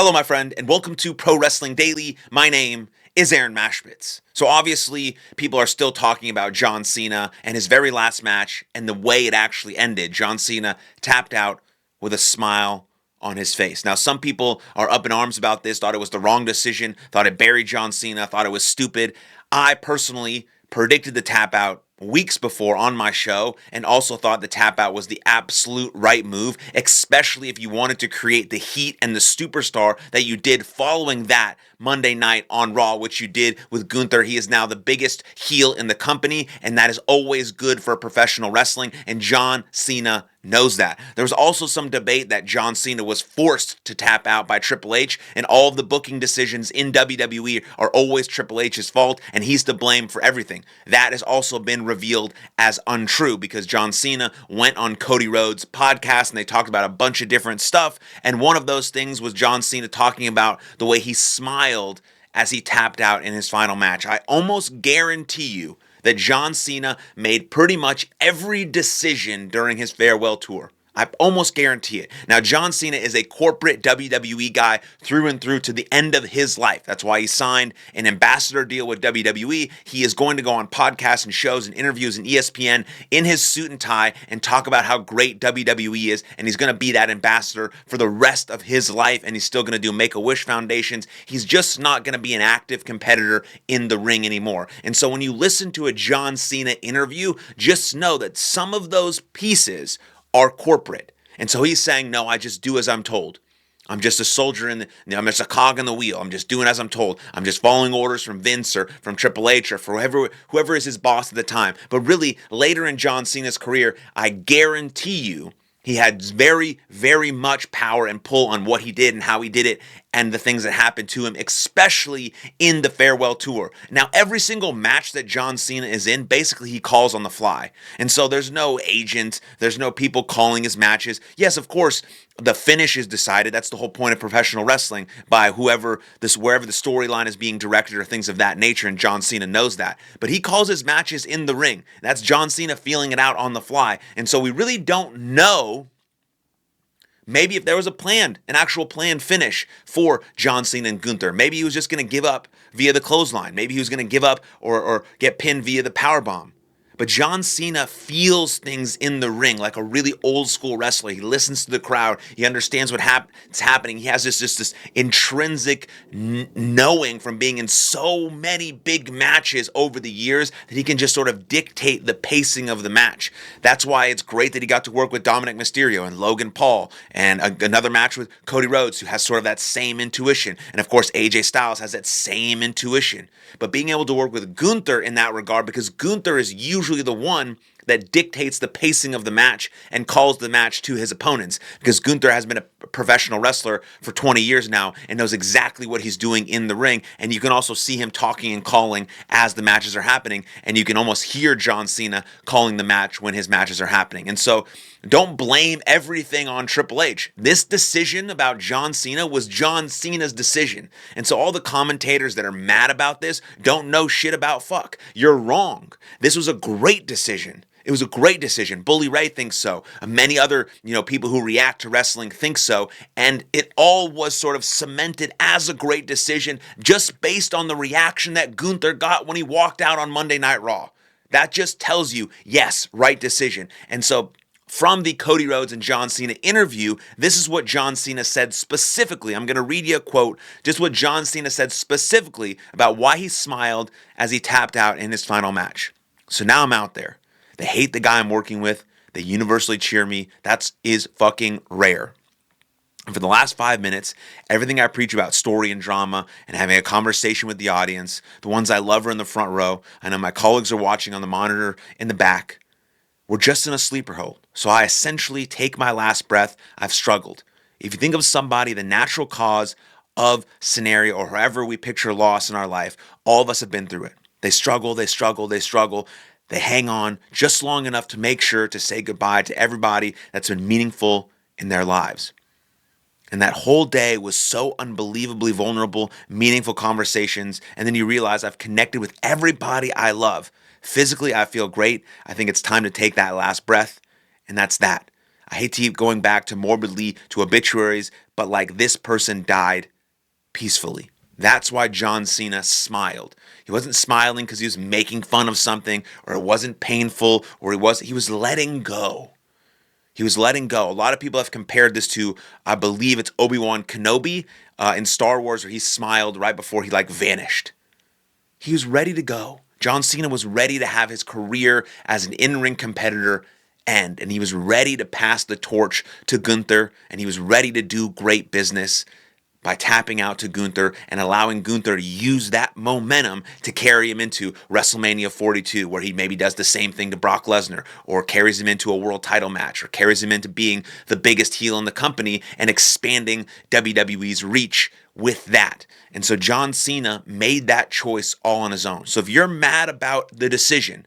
Hello, my friend, and welcome to Pro Wrestling Daily. My name is Aaron Machbitz. So obviously, people are still talking about John Cena and his very last match and the way it actually ended. John Cena tapped out with a smile on his face. Now, some people are up in arms about this, thought it was the wrong decision, thought it buried John Cena, thought it was stupid. I personally predicted the tap out weeks before on my show and also thought the tap out was the absolute right move, especially if you wanted to create the heat and the superstar that you did following that Monday night on Raw, which you did with Gunther. He is now the biggest heel in the company, and that is always good for professional wrestling, and John Cena knows that. There was also some debate that John Cena was forced to tap out by Triple H, and all of the booking decisions in WWE are always Triple H's fault, and he's to blame for everything. That has also been revealed as untrue because John Cena went on Cody Rhodes' podcast and they talked about a bunch of different stuff, and one of those things was John Cena talking about the way he smiled as he tapped out in his final match. I almost guarantee you that John Cena made pretty much every decision during his farewell tour. I almost guarantee it. Now, John Cena is a corporate WWE guy through and through to the end of his life. That's why he signed an ambassador deal with WWE. He is going to go on podcasts and shows and interviews and ESPN in his suit and tie and talk about how great WWE is, and he's going to be that ambassador for the rest of his life, and he's still going to do Make-A-Wish foundations. He's just not going to be an active competitor in the ring anymore. And so when you listen to a John Cena interview, just know that some of those pieces are corporate. And so he's saying, no, I just do as I'm told. I'm just a soldier I'm just a cog in the wheel. I'm just doing as I'm told. I'm just following orders from Vince or from Triple H or for whoever is his boss at the time. But really, later in John Cena's career, I guarantee you, he had very, very much power and pull on what he did and how he did it and the things that happened to him, especially in the farewell tour. Now, every single match that John Cena is in, basically he calls on the fly. And so there's no agent, there's no people calling his matches. Yes, of course, the finish is decided. That's the whole point of professional wrestling by wherever the storyline is being directed or things of that nature, and John Cena knows that. But he calls his matches in the ring. That's John Cena feeling it out on the fly. And so we really don't know maybe if there was an actual planned finish for John Cena and Gunther. Maybe he was just going to give up via the clothesline. Maybe he was going to give up or get pinned via the powerbomb. But John Cena feels things in the ring like a really old school wrestler. He listens to the crowd. He understands what's happening. He has this intrinsic knowing from being in so many big matches over the years that he can just sort of dictate the pacing of the match. That's why it's great that he got to work with Dominic Mysterio and Logan Paul and another match with Cody Rhodes, who has sort of that same intuition. And of course, AJ Styles has that same intuition. But being able to work with Gunther in that regard, because Gunther is usually the one that dictates the pacing of the match and calls the match to his opponents, because Gunther has been a professional wrestler for 20 years now and knows exactly what he's doing in the ring, and you can also see him talking and calling as the matches are happening, and you can almost hear John Cena calling the match when his matches are happening. And so don't blame everything on Triple H. This decision about John Cena was John Cena's decision. And so all the commentators that are mad about this don't know shit about fuck. You're wrong. This was a great decision. It was a great decision. Bully Ray thinks so. Many other, people who react to wrestling think so. And it all was sort of cemented as a great decision just based on the reaction that Gunther got when he walked out on Monday Night Raw. That just tells you, yes, right decision. And so from the Cody Rhodes and John Cena interview, this is what John Cena said specifically. I'm going to read you a quote, just what John Cena said specifically about why he smiled as he tapped out in his final match. So now I'm out there. They hate the guy I'm working with. They universally cheer me. That is fucking rare. And for the last 5 minutes, everything I preach about story and drama and having a conversation with the audience, the ones I love are in the front row. I know my colleagues are watching on the monitor in the back. We're just in a sleeper hold. So I essentially take my last breath. I've struggled. If you think of somebody, the natural cause of scenario or however we picture loss in our life, all of us have been through it. They struggle. They hang on just long enough to make sure to say goodbye to everybody that's been meaningful in their lives. And that whole day was so unbelievably vulnerable, meaningful conversations. And then you realize I've connected with everybody I love. Physically, I feel great. I think it's time to take that last breath. And that's that. I hate to keep going back to morbidly to obituaries, but like this person died peacefully. That's why John Cena smiled. He wasn't smiling because he was making fun of something, or it wasn't painful, or he was letting go. He was letting go. A lot of people have compared this to, I believe it's Obi-Wan Kenobi in Star Wars, where he smiled right before he vanished. He was ready to go. John Cena was ready to have his career as an in-ring competitor end, and he was ready to pass the torch to Gunther, and he was ready to do great business by tapping out to Gunther and allowing Gunther to use that momentum to carry him into WrestleMania 42, where he maybe does the same thing to Brock Lesnar, or carries him into a world title match, or carries him into being the biggest heel in the company and expanding WWE's reach with that. And so John Cena made that choice all on his own. So if you're mad about the decision,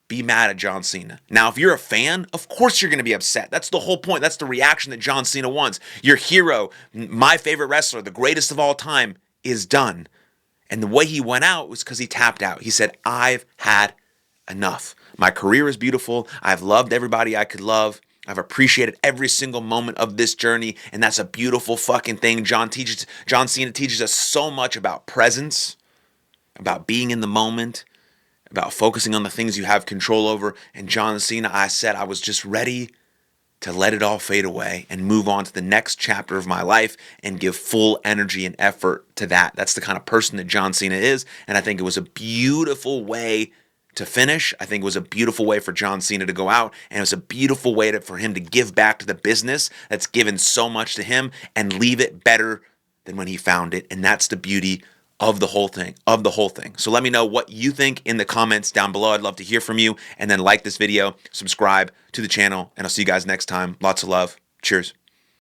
be mad at John Cena. Now, if you're a fan, of course you're going to be upset. That's the whole point. That's the reaction that John Cena wants. Your hero, my favorite wrestler, the greatest of all time, is done. And the way he went out was because he tapped out. He said, I've had enough. My career is beautiful. I've loved everybody I could love. I've appreciated every single moment of this journey, and that's a beautiful fucking thing. John Cena teaches us so much about presence, about being in the moment, about focusing on the things you have control over. And John Cena, I said I was just ready to let it all fade away and move on to the next chapter of my life and give full energy and effort to that. That's the kind of person that John Cena is, and I think it was a beautiful way to finish. I think it was a beautiful way for John Cena to go out, and it was a beautiful way for him to give back to the business that's given so much to him and leave it better than when he found it. And that's the beauty of the whole thing. So let me know what you think in the comments down below. I'd love to hear from you. And then like this video, subscribe to the channel, and I'll see you guys next time. Lots of love. Cheers.